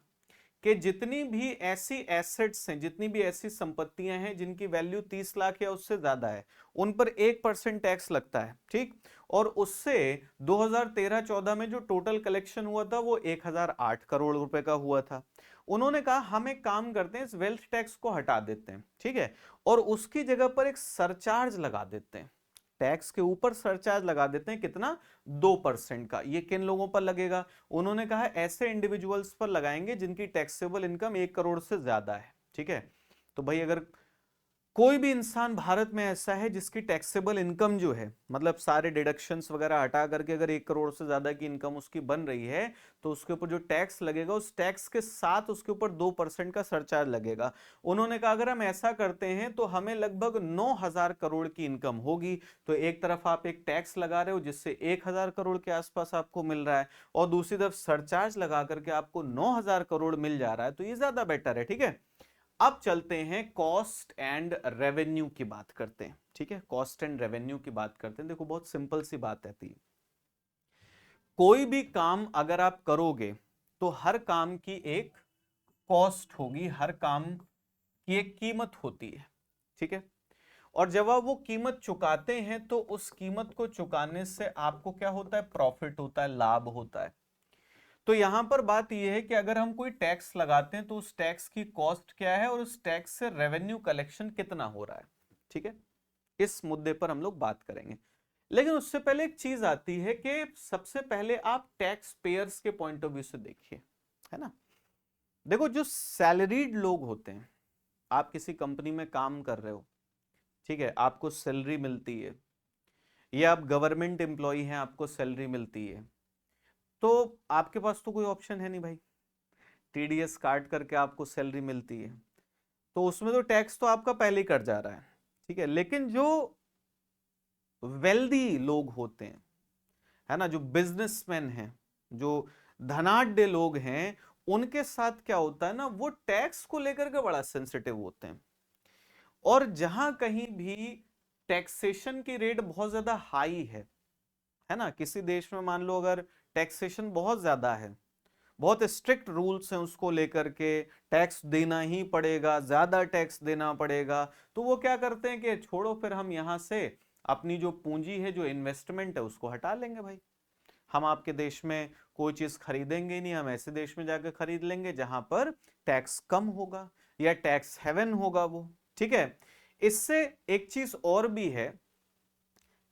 कि जितनी भी ऐसी एसेट्स हैं, जितनी भी ऐसी संपत्तियां हैं जिनकी वैल्यू 30 लाख या उससे ज्यादा है, उन पर 1% टैक्स लगता है, ठीक। और उससे 2013-14 में जो टोटल कलेक्शन हुआ था वो 1008 करोड़ रुपए का हुआ था। उन्होंने कहा हम एक काम करते हैं, इस वेल्थ टैक्स को हटा देते हैं, ठीक है, और उसकी जगह पर एक सरचार्ज लगा देते हैं, टैक्स के ऊपर सरचार्ज लगा देते हैं, कितना, 2% का। ये किन लोगों पर लगेगा, उन्होंने कहा ऐसे इंडिविजुअल्स पर लगाएंगे जिनकी टैक्सेबल इनकम 1 करोड़ से ज्यादा है, ठीक है। तो भाई अगर कोई भी इंसान भारत में ऐसा है जिसकी टैक्सेबल इनकम जो है, मतलब सारे डिडक्शंस वगैरह हटा करके अगर 1 करोड़ से ज्यादा की इनकम उसकी बन रही है, तो उसके ऊपर जो टैक्स लगेगा उस टैक्स के साथ उसके ऊपर 2% का सरचार्ज लगेगा। उन्होंने कहा अगर हम ऐसा करते हैं तो हमें लगभग 9,000 करोड़ की इनकम होगी। तो एक तरफ आप एक टैक्स लगा रहे हो जिससे 1,000 करोड़ के आसपास आपको मिल रहा है, और दूसरी तरफ सरचार्ज लगा करके आपको 9,000 करोड़ मिल जा रहा है, तो ये ज्यादा बेटर है, ठीक है। अब चलते हैं कॉस्ट एंड रेवेन्यू की बात करते हैं, ठीक है। कॉस्ट एंड रेवेन्यू की बात करते हैं, देखो बहुत सिंपल सी बात है थी। कोई भी काम अगर आप करोगे तो हर काम की एक कॉस्ट होगी, हर काम की एक कीमत होती है, ठीक है। और जब आप वो कीमत चुकाते हैं तो उस कीमत को चुकाने से आपको क्या होता है, प्रॉफिट होता है, लाभ होता है। तो यहां पर बात यह है कि अगर हम कोई टैक्स लगाते हैं तो उस टैक्स की कॉस्ट क्या है और उस टैक्स से रेवेन्यू कलेक्शन कितना हो रहा है, ठीक है। इस मुद्दे पर हम लोग बात करेंगे। लेकिन उससे पहले एक चीज आती है कि सबसे पहले आप टैक्स पेयर्स के पॉइंट ऑफ व्यू से देखिए, है ना। देखो जो सैलरीड लोग होते हैं, आप किसी कंपनी में काम कर रहे हो, ठीक है, आपको सैलरी मिलती है, या आप गवर्नमेंट एम्प्लॉय हैं, आपको सैलरी मिलती है, तो आपके पास तो कोई ऑप्शन है नहीं भाई, टीडीएस काट करके आपको सैलरी मिलती है, तो उसमें तो टैक्स तो आपका पहले ही कट जा रहा है, ठीक है। लेकिन जो वेल्दी लोग होते हैं, है ना, जो बिजनेसमैन हैं, जो धनाढ्य लोग हैं, उनके साथ क्या होता है ना, वो टैक्स को लेकर के बड़ा सेंसिटिव होते हैं। और जहां कहीं भी टैक्सेशन की रेट बहुत ज्यादा हाई है ना, किसी देश में मान लो अगर टैक्सेशन बहुत ज्यादा है, बहुत स्ट्रिक्ट रूल्स हैं उसको लेकर के, टैक्स देना ही पड़ेगा, ज्यादा टैक्स देना पड़ेगा, तो वो क्या करते हैं कि छोड़ो, फिर हम यहां से अपनी जो पूंजी है, जो इन्वेस्टमेंट है, उसको हटा लेंगे भाई। हम आपके देश में कोई चीज खरीदेंगे नहीं, हम ऐसे देश में जाकर खरीद लेंगे जहां पर टैक्स कम होगा या टैक्स हेवन होगा वो, ठीक है। इससे एक चीज और भी है,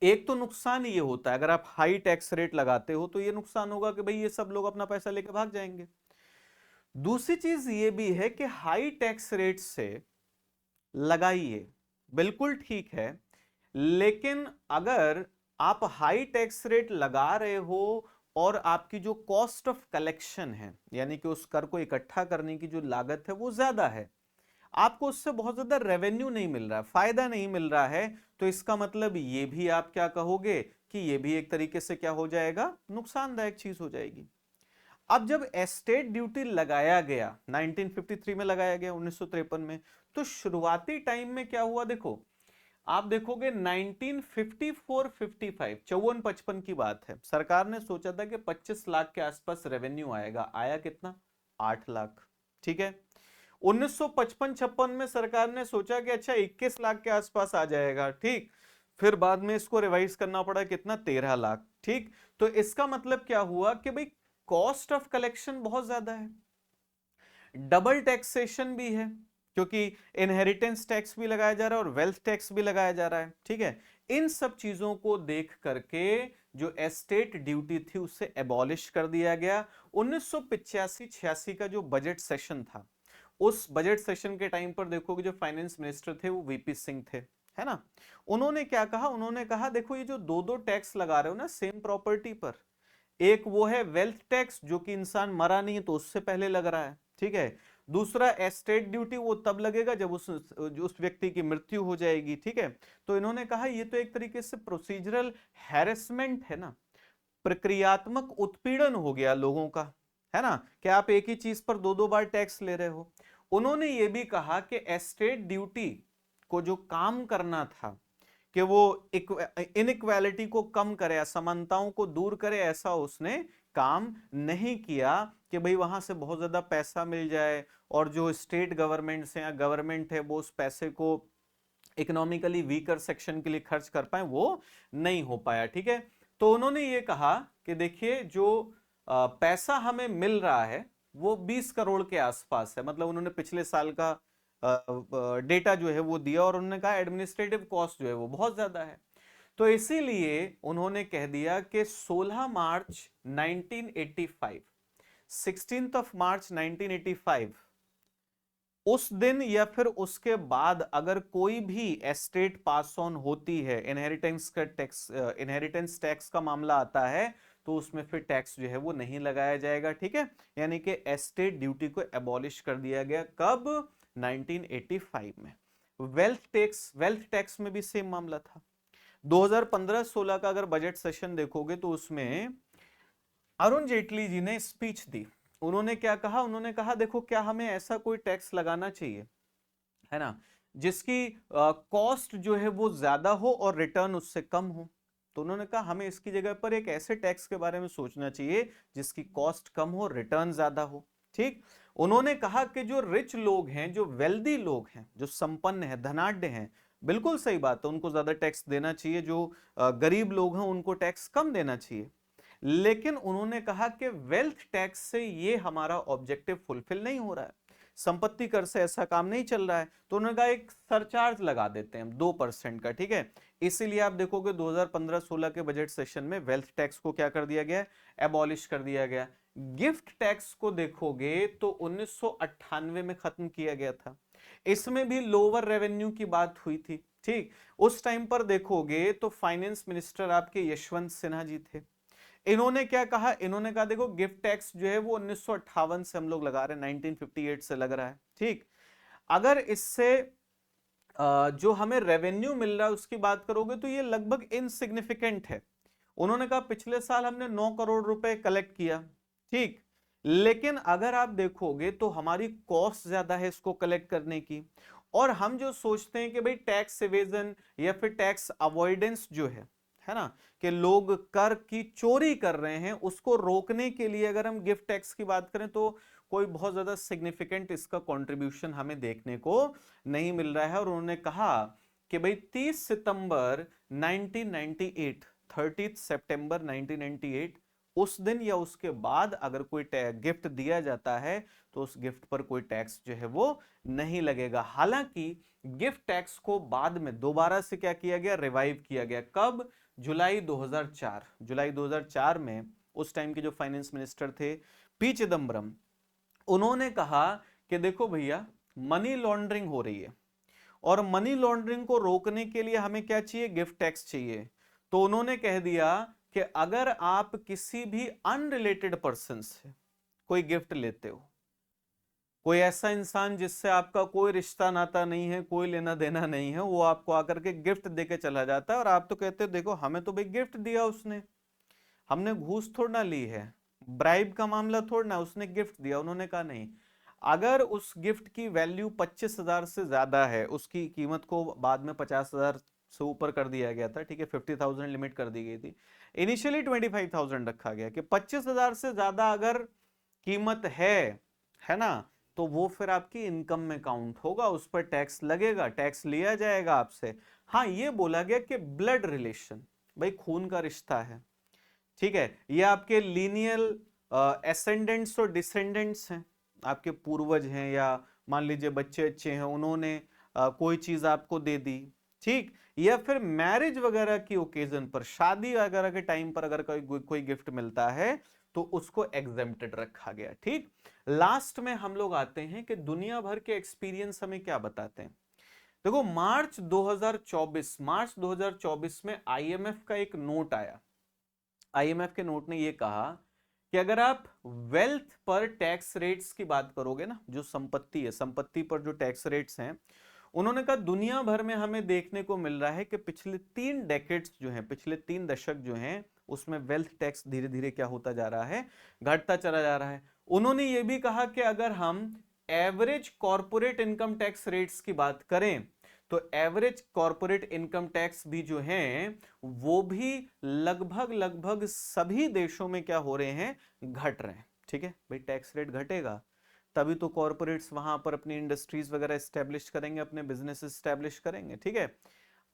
एक तो नुकसान ये होता है, अगर आप हाई टैक्स रेट लगाते हो तो ये नुकसान होगा कि भाई ये सब लोग अपना पैसा लेके भाग जाएंगे। दूसरी चीज ये भी है कि हाई टैक्स रेट से लगाइए, बिल्कुल ठीक है, लेकिन अगर आप हाई टैक्स रेट लगा रहे हो और आपकी जो कॉस्ट ऑफ कलेक्शन है, यानी कि उस कर को इकट्ठा करने की जो लागत है वो ज्यादा है, आपको उससे बहुत ज्यादा रेवेन्यू नहीं मिल रहा है, फायदा नहीं मिल रहा है, तो इसका मतलब ये भी आप क्या कहोगे कि ये भी एक तरीके से क्या हो जाएगा, नुकसानदायक चीज हो जाएगी। अब जब एस्टेट ड्यूटी लगाया गया 1953 में, लगाया गया 1953 में, तो शुरुआती टाइम में क्या हुआ, देखो आप देखोगे 1954-55 54-55 की बात है, सरकार ने सोचा था कि 25 लाख के आसपास रेवेन्यू आएगा, आया कितना, 8 लाख, ठीक है। 1955-56 में सरकार ने सोचा कि अच्छा 21 लाख के आसपास आ जाएगा, ठीक, फिर बाद में इसको रिवाइज करना पड़ा, कितना, 13 लाख, ठीक। तो इसका मतलब क्या हुआ कि भाई कॉस्ट ऑफ कलेक्शन बहुत ज्यादा है, डबल टैक्सेशन भी है, क्योंकि इनहेरिटेंस टैक्स भी लगाया जा रहा है और वेल्थ टैक्स भी लगाया जा रहा है, ठीक है। इन सब चीजों को देख करके जो एस्टेट ड्यूटी थी उसे एबॉलिश कर दिया गया। 1985-86 का जो बजट सेशन था, उस बजट सेशन के टाइम पर देखोगे जो फाइनेंस मिनिस्टर थे वो वीपी सिंह थे, है ना। उन्होंने क्या कहा, उन्होंने कहा देखो ये जो दो दो टैक्स लगा रहे हो ना सेम प्रॉपर्टी पर, एक वो है वेल्थ टैक्स जो कि इंसान मरा नहीं तो उससे पहले लग रहा है, ठीक है। दूसरा एस्टेट ड्यूटी वो तब लगेगा जब उस व्यक्ति की मृत्यु हो जाएगी, ठीक है। तो इन्होंने कहा ये तो एक तरीके से प्रोसीजरल हैरेसमेंट है ना, प्रक्रियात्मक उत्पीड़न हो गया लोगों का, है ना, कि आप एक ही चीज पर दो दो बार टैक्स ले रहे हो। उन्होंने ये भी कहा कि एस्टेट ड्यूटी को जो काम करना था कि वो इनइक्वालिटी को कम करे, असमानताओं को दूर करे, ऐसा उसने काम नहीं किया कि भाई वहां से बहुत ज्यादा पैसा मिल जाए और जो स्टेट गवर्नमेंट्स हैं या गवर्नमेंट है वो उस पैसे को इकोनॉमिकली वीकर सेक्शन के लिए खर्च कर पाए, वो नहीं हो पाया, ठीक है। तो उन्होंने ये कहा कि देखिए जो पैसा हमें मिल रहा है वो 20 करोड़ के आसपास है, मतलब उन्होंने पिछले साल का डेटा जो है वो दिया और उन्होंने कहा एडमिनिस्ट्रेटिव कॉस्ट जो है वो बहुत ज्यादा है। तो इसीलिए उन्होंने कह दिया कि 16 मार्च 1985, 16th ऑफ मार्च 1985, उस दिन या फिर उसके बाद अगर कोई भी एस्टेट पास ऑन होती है, इनहेरिटेंस टैक्स का मामला आता है, तो उसमें फिर टैक्स जो है वो नहीं लगाया जाएगा, ठीक है। यानी कि एस्टेट ड्यूटी को एबॉलिश कर दिया गया, कब, 1985 में। वेल्थ टैक्स में भी सेम मामला था। 2015-16 का अगर बजट सेशन देखोगे तो उसमें अरुण जेटली जी ने स्पीच दी। उन्होंने क्या कहा, उन्होंने कहा देखो क्या हमें ऐसा कोई टैक्स लगाना चाहिए, है ना, जिसकी कॉस्ट जो है वो ज्यादा हो और रिटर्न उससे कम हो। तो उन्होंने कहा हमें इसकी जगह पर एक ऐसे टैक्स के बारे में सोचना चाहिए जिसकी कॉस्ट कम हो, रिटर्न ज्यादा हो, ठीक। उन्होंने कहा कि जो रिच लोग हैं, जो वेल्दी लोग हैं, जो संपन्न हैं, धनाढ्य हैं, बिल्कुल सही बात है, उनको ज्यादा टैक्स देना चाहिए, जो गरीब लोग हैं उनको टैक्स कम देना चाहिए। लेकिन उन्होंने कहा कि वेल्थ टैक्स से ये हमारा ऑब्जेक्टिव फुलफिल नहीं हो रहा है, संपत्ति कर से ऐसा काम नहीं चल रहा है, तो उन्होंने कहा एक सरचार्ज लगा देते हैं 2% का, ठीक है। इसीलिए आप देखोगे 2015-16 के बजट सेशन में वेल्थ टैक्स को क्या कर दिया गया, एबॉलिश कर दिया गया। गिफ्ट टैक्स को देखोगे तो 1998 में खत्म किया गया था, इसमें भी लोअर रेवेन्यू की बात हुई थी, ठीक। उस टाइम पर देखोगे तो फाइनेंस मिनिस्टर आपके यशवंत सिन्हा जी थे। इन्होंने क्या कहा, इन्होंने कहा देखो गिफ्ट टैक्स जो है वो 1958 से हम लोग लगा रहे हैं, 1958 से लग रहा है, ठीक। अगर इससे जो हमें रेवेन्यू मिल रहा है उसकी बात करोगे तो ये लगभग इनसिग्निफिकेंट है। उन्होंने कहा पिछले साल हमने 9 करोड़ रुपए कलेक्ट किया, ठीक। लेकिन अगर आप देखोगे तो हमारी कॉस्ट ज्यादा है इसको कलेक्ट करने की, और हम जो सोचते हैं कि भाई टैक्स इवेजन या फिर टैक्स अवॉइडेंस जो है ना, कि लोग कर की चोरी कर रहे हैं, उसको रोकने के लिए अगर हम गिफ्ट टैक्स की बात करें तो कोई बहुत ज्यादा सिग्निफिकेंट इसका कंट्रीब्यूशन हमें देखने को नहीं मिल रहा है। और उन्होंने कहा कि भाई 30 सितंबर 1998, 30 सितंबर 1998 उस दिन या उसके बाद अगर कोई गिफ्ट दिया जाता है तो उस गिफ्ट पर कोई टैक्स जो है वो नहीं लगेगा। हालांकि गिफ्ट टैक्स को बाद में दोबारा से क्या किया गया, रिवाइव किया गया। कब? जुलाई 2004, जुलाई 2004 में उस टाइम के जो फाइनेंस मिनिस्टर थे पी चिदम्बरम, उन्होंने कहा कि देखो भैया मनी लॉन्ड्रिंग हो रही है और मनी लॉन्ड्रिंग को रोकने के लिए हमें क्या चाहिए, गिफ्ट टैक्स चाहिए। तो उन्होंने कह दिया कि अगर आप किसी भी अनरिलेटेड पर्सन से कोई गिफ्ट लेते हो, कोई ऐसा इंसान जिससे आपका कोई रिश्ता नाता नहीं है, कोई लेना देना नहीं है, वो आपको आकर के गिफ्ट देके चला जाता है और आप तो कहते हो देखो हमें तो भाई गिफ्ट दिया उसने, हमने घूस थोड़ा ना ली है, ब्राइब का मामला थोड़ा ना, उसने गिफ्ट दिया। उन्होंने कहा नहीं, अगर उस गिफ्ट की वैल्यू 25,000 से ज्यादा है, उसकी कीमत को बाद में 50,000 से ऊपर कर दिया गया था, ठीक है, 50,000 लिमिट कर दी गई थी, इनिशियली 25,000 रखा गया कि 25,000 से ज्यादा अगर कीमत है ना, तो वो फिर आपकी इनकम में काउंट होगा, उस पर टैक्स लगेगा, टैक्स लिया जाएगा आपसे। हाँ, ये बोला गया कि ब्लड रिलेशन, भाई खून का रिश्ता है, ठीक है, ये आपके लीनियल एसेंडेंट्स और डिसेंडेंट्स हैं, आपके पूर्वज हैं, या मान लीजिए बच्चे अच्छे हैं, उन्होंने कोई चीज आपको दे दी, ठीक, या फिर मैरिज वगैरह की ओकेजन पर, शादी वगैरह के टाइम पर अगर कोई गिफ्ट मिलता है तो उसको एग्जेम्प्टेड रखा गया, ठीक। लास्ट में हम लोग आते हैं कि दुनिया भर के एक्सपीरियंस हमें क्या बताते हैं। देखो मार्च 2024 में आईएमएफ का एक नोट आया। आईएमएफ के नोट ने यह कहा कि अगर आप वेल्थ पर टैक्स रेट्स की बात करोगे ना, जो संपत्ति है, संपत्ति पर जो टैक्स रेट्स हैं, उन्होंने कहा दुनिया भर में हमें देखने को मिल रहा है कि पिछले 3 डेकेड्स जो हैं, पिछले 3 दशक जो हैं, उसमें वेल्थ टैक्स धीरे धीरे क्या होता जा रहा है, घटता चला जा रहा है। उन्होंने ये भी कहा कि अगर हम average corporate income tax rates की बात करें तो एवरेज कॉर्पोरेट इनकम टैक्स भी जो हैं वो भी लगभग लगभग सभी देशों में क्या हो रहे हैं, घट रहे हैं, ठीक है। भाई टैक्स रेट घटेगा तभी तो कॉर्पोरेट्स वहां पर अपनी इंडस्ट्रीज वगैरह एस्टेब्लिश करेंगे, अपने बिजनेस एस्टेब्लिश करेंगे, ठीक है।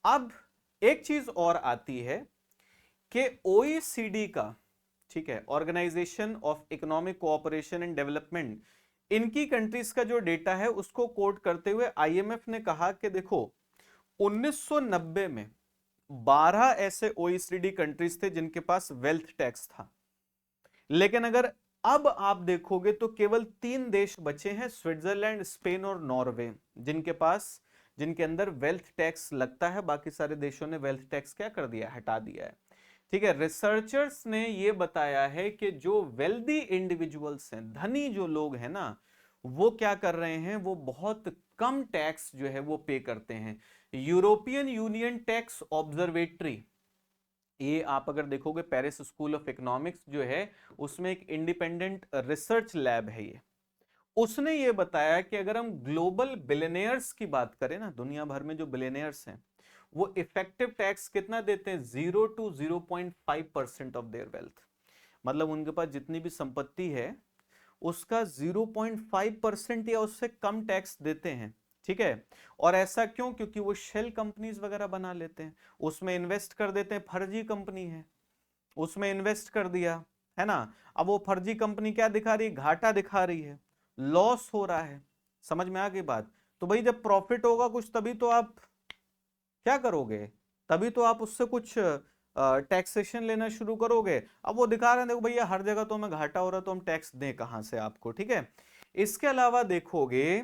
अब एक चीज और आती है कि ओईसीडी का, ठीक है, organisation of economic cooperation and development, इनकी कंट्रीज का जो डेटा है उसको कोट करते हुए आईएमएफ ने कहा कि देखो 1990 में 12 ऐसे ओईसीडी कंट्रीज थे जिनके पास वेल्थ टैक्स था, लेकिन अगर अब आप देखोगे तो केवल 3 देश बचे हैं, स्विट्जरलैंड, स्पेन और नॉर्वे, जिनके अंदर वेल्थ टैक्स लगता है। बाकी सारे देशों ने वेल्थ टैक्स क्या कर दिया, हटा दिया है, ठीक है। रिसर्चर्स ने यह बताया है कि जो वेल्दी इंडिविजुअल्स हैं, धनी जो लोग हैं ना, वो क्या कर रहे हैं, वो बहुत कम टैक्स जो है वो पे करते हैं। यूरोपियन यूनियन टैक्स ऑब्जर्वेटरी, ये आप अगर देखोगे पेरिस स्कूल ऑफ इकोनॉमिक्स जो है उसमें एक इंडिपेंडेंट रिसर्च लैब है ये, उसने ये बताया कि अगर हम ग्लोबल बिलियनियर्स की बात करें ना, दुनिया भर में जो बिलियनियर्स हैं वो इफेक्टिव टैक्स कितना देते हैं, 0 to 0.5% ऑफ देयर वेल्थ, मतलब उनके पास जितनी भी संपत्ति है उसका 0.5% या उससे कम टैक्स देते हैं, ठीक है। और ऐसा क्यों, क्योंकि वो शेल कंपनीज वगैरह बना लेते हैं, उसमें इन्वेस्ट कर देते हैं, फर्जी कंपनी है उसमें इन्वेस्ट कर दिया, है ना। अब वो फर्जी कंपनी क्या दिखा रही है, घाटा दिखा रही है, लॉस हो रहा है, समझ में आ गई बात। तो भाई जब प्रॉफिट होगा कुछ तभी तो आप क्या करोगे, तभी तो आप उससे कुछ टैक्सेशन लेना शुरू करोगे। अब वो दिखा रहे हैं देखो भैया हर जगह तो हमें घाटा हो रहा है तो हम टैक्स दें कहां से आपको, ठीक है। इसके अलावा देखोगे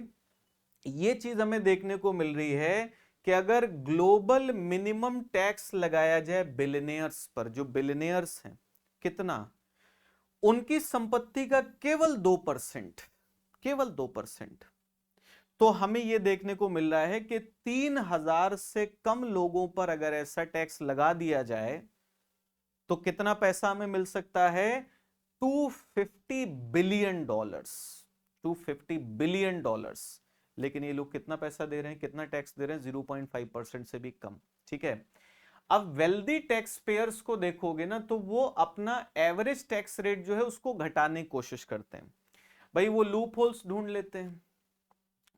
ये चीज हमें देखने को मिल रही है कि अगर ग्लोबल मिनिमम टैक्स लगाया जाए बिलियनियर्स पर, जो बिलियनियर्स हैं, कितना, उनकी संपत्ति का केवल 2%, केवल 2%। तो हमें यह देखने को मिल रहा है कि 3000 से कम लोगों पर अगर ऐसा टैक्स लगा दिया जाए तो कितना पैसा हमें मिल सकता है, $250 बिलियन, $250 बिलियन। लेकिन ये लोग कितना पैसा दे रहे हैं, कितना टैक्स दे रहे हैं, 0.5% से भी कम। ठीक है, अब वेल्दी टैक्स पेयर्स को देखोगे ना तो वो अपना एवरेज टैक्स रेट जो है उसको घटाने की कोशिश करते हैं। भाई वो लूप होल्स ढूंढ लेते हैं।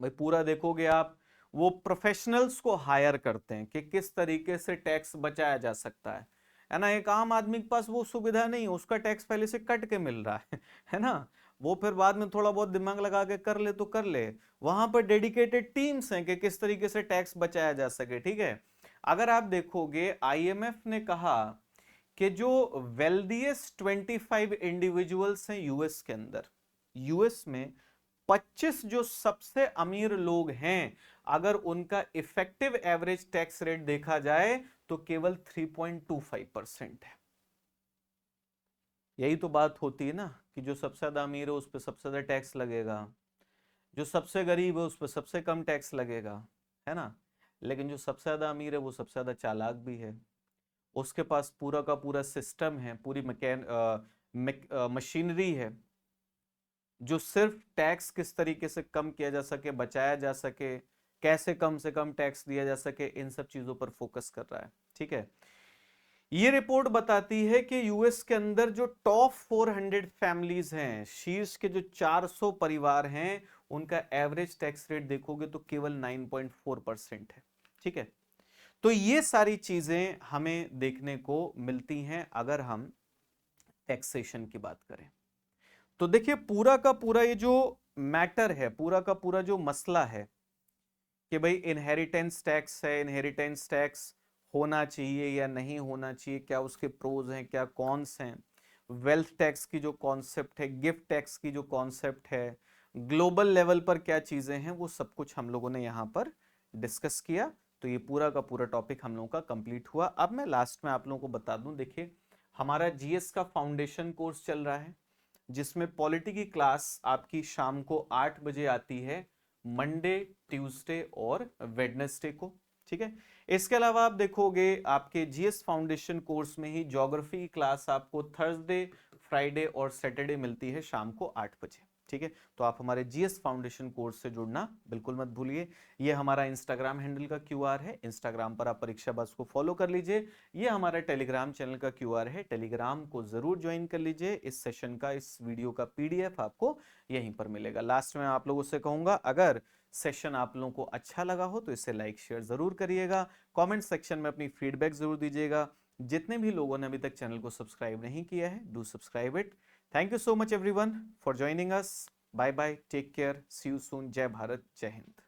भाई पूरा देखोगे आप, वो प्रोफेशनल्स को हायर करते हैं कि किस तरीके से टैक्स बचाया जा सकता है ना। एक आम आदमी के पास वो सुविधा नहीं है, उसका टैक्स पहले से कट के मिल रहा है ना। वो फिर बाद में थोड़ा बहुत दिमाग लगा के कर ले तो कर ले। वहां पर डेडिकेटेड टीम्स हैं कि किस तरीके से टैक्स बचाया जा सके। ठीक है, अगर आप देखोगे आईएमएफ ने कहा कि जो वेल्दीएस्ट 25 इंडिविजुअल्स हैं यूएस के अंदर, यूएस में 25 जो सबसे अमीर लोग हैं, अगर उनका इफेक्टिव एवरेज टैक्स रेट देखा जाए तो केवल 3.25% है। यही तो बात होती है ना कि जो सबसे ज्यादा अमीर है उस पर सबसे ज्यादा टैक्स लगेगा, जो सबसे गरीब है उस पर सबसे कम टैक्स लगेगा, है ना। लेकिन जो सबसे ज्यादा अमीर है वो सबसे ज्यादा चालाक भी है, उसके पास पूरा का पूरा सिस्टम है, पूरी मशीनरी है जो सिर्फ टैक्स किस तरीके से कम किया जा सके, बचाया जा सके, कैसे कम से कम टैक्स दिया जा सके, इन सब चीजों पर फोकस कर रहा है। ठीक है, ये रिपोर्ट बताती है कि यूएस के अंदर जो टॉप 400 फैमिलीज हैं, शीर्ष के जो 400 परिवार हैं, उनका एवरेज टैक्स रेट देखोगे तो केवल 9.4% है। ठीक है, तो ये सारी चीजें हमें देखने को मिलती हैं अगर हम टैक्सेशन की बात करें। तो देखिए पूरा का पूरा ये जो मैटर है, पूरा का पूरा जो मसला है कि भाई इनहेरिटेंस टैक्स है, इनहेरिटेंस टैक्स होना चाहिए या नहीं होना चाहिए, क्या उसके प्रोज हैं, क्या कॉन्स हैं, वेल्थ टैक्स की जो कॉन्सेप्ट है, गिफ्ट टैक्स की जो कॉन्सेप्ट है, ग्लोबल लेवल पर क्या चीजें हैं, वो सब कुछ हम लोगों ने यहां पर डिस्कस किया। तो ये पूरा का पूरा टॉपिक हम लोगों का कंप्लीट हुआ। अब मैं लास्ट में आप लोगों को बता दूं, देखिए हमारा जीएस का फाउंडेशन कोर्स चल रहा है जिसमें पॉलिटी की क्लास आपकी शाम को 8 बजे आती है, मंडे, ट्यूसडे और वेडनेसडे को। ठीक है, इसके अलावा आप देखोगे आपके जीएस फाउंडेशन कोर्स में ही ज्योग्राफी की क्लास आपको थर्सडे, फ्राइडे और सैटरडे मिलती है शाम को 8 बजे। ठीक है, तो आप हमारे जीएस फाउंडेशन कोर्स से जुड़ना बिल्कुल मत भूलिए। ये हमारा इंस्टाग्राम हैंडल का क्यूआर है, इंस्टाग्राम पर आप परीक्षा बस को फॉलो कर लीजिए। ये हमारा टेलीग्राम चैनल का क्यूआर है, टेलीग्राम को जरूर ज्वाइन कर लीजिए। इस सेशन का, इस वीडियो का पीडीएफ आपको यहीं पर मिलेगा। लास्ट में आप लोगों से कहूंगा, अगर सेशन आप लोगों को अच्छा लगा हो तो इसे लाइक शेयर जरूर करिएगा, कमेंट सेक्शन में अपनी फीडबैक जरूर दीजिएगा। जितने भी लोगों ने अभी तक चैनल को सब्सक्राइब नहीं किया है, do subscribe it. Thank you so much everyone for joining us. Bye bye, take care, see you soon. जय भारत, जय हिंद।